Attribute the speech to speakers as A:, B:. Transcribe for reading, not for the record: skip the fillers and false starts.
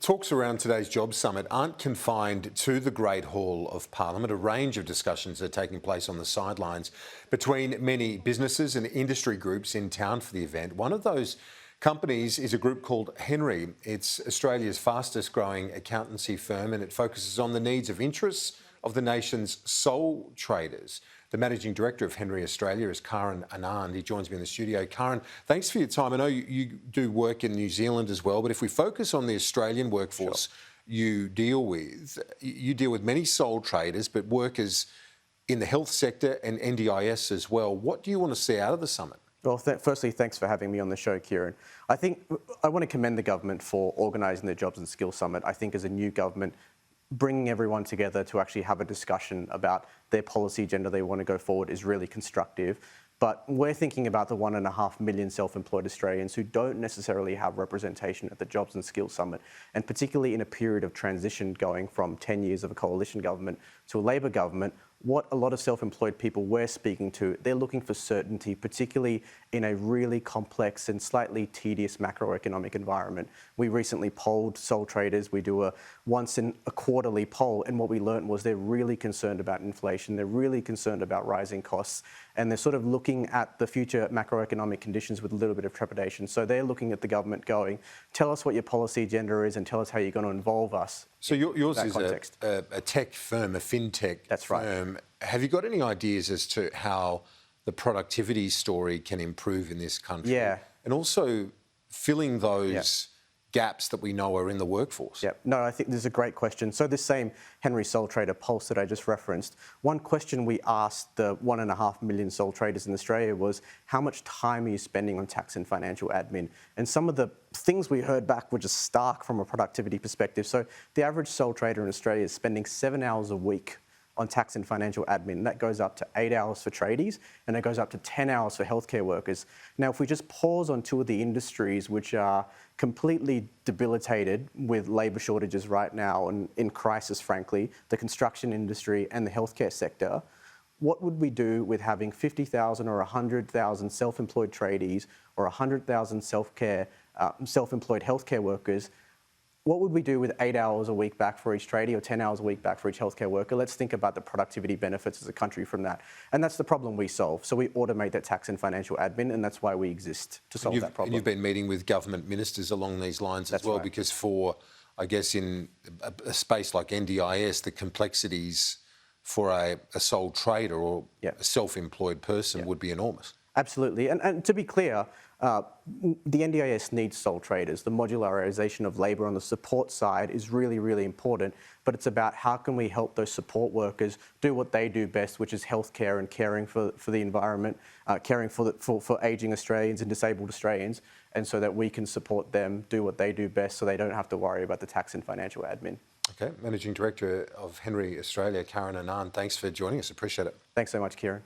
A: Talks around today's Jobs Summit aren't confined to the Great Hall of Parliament. A range of discussions are taking place on the sidelines between many businesses and industry groups in town for the event. One of those companies is a group called HNRY. It's Australia's fastest growing accountancy firm, and it focuses on the needs of interests of the nation's sole traders. The Managing Director of HNRY Australia is Karan Anand. He joins me in the studio. Karan, thanks for your time. I know you do work in New Zealand as well, but if we focus on the Australian workforce you deal with many sole traders, but workers in the health sector and NDIS as well. What do you want to see out of the summit?
B: Well, firstly, thanks for having me on the show, Kieran. I think I want to commend the government for organising the Jobs and Skills Summit. I think as a new government, bringing everyone together to actually have a discussion about their policy agenda they want to go forward is really constructive. But we're thinking about the 1.5 million self-employed Australians who don't necessarily have representation at the Jobs and Skills Summit, and particularly in a period of transition going from 10 years of a coalition government to a Labor government. What a lot of self-employed people we're speaking to, they're looking for certainty, particularly in a really complex and slightly tedious macroeconomic environment. We recently polled sole traders. We do a once in a quarterly poll, and what we learned was they're really concerned about inflation. They're really concerned about rising costs, and they're sort of looking at the future macroeconomic conditions with a little bit of trepidation. So they're looking at the government going, tell us what your policy agenda is and tell us how you're going to involve us.
A: So yours is a tech firm, a fintech
B: That's
A: firm.
B: Right.
A: Have you got any ideas as to how the productivity story can improve in this country?
B: Yeah.
A: And also filling those gaps that we know are in the workforce?
B: Yeah, no, I think this is a great question. So this same HNRY Sole Trader Pulse that I just referenced, one question we asked the 1.5 million sole traders in Australia was, how much time are you spending on tax and financial admin? And some of the things we heard back were just stark from a productivity perspective. So the average sole trader in Australia is spending 7 hours a week on tax and financial admin. That goes up to 8 hours for tradies, and it goes up to 10 hours for healthcare workers. Now, if we just pause on two of the industries which are completely debilitated with labour shortages right now and in crisis, frankly, the construction industry and the healthcare sector, what would we do with having 50,000 or 100,000 self-employed tradies or 100,000 self-employed healthcare workers? What would we do with 8 hours a week back for each tradie or 10 hours a week back for each healthcare worker? Let's think about the productivity benefits as a country from that. And that's the problem we solve. So we automate that tax and financial admin, and that's why we exist, to solve that problem.
A: And you've been meeting with government ministers along these lines as well, because for, I guess, in a space like NDIS, the complexities for a sole trader or a self-employed person would be enormous.
B: Absolutely. And to be clear, the NDIS needs sole traders. The modularisation of labour on the support side is really, really important, but it's about how can we help those support workers do what they do best, which is healthcare and caring for the environment, caring for ageing Australians and disabled Australians, and so that we can support them do what they do best so they don't have to worry about the tax and financial admin.
A: Okay. Managing Director of HNRY Australia, Karan Anand, thanks for joining us. Appreciate it.
B: Thanks so much, Kieran.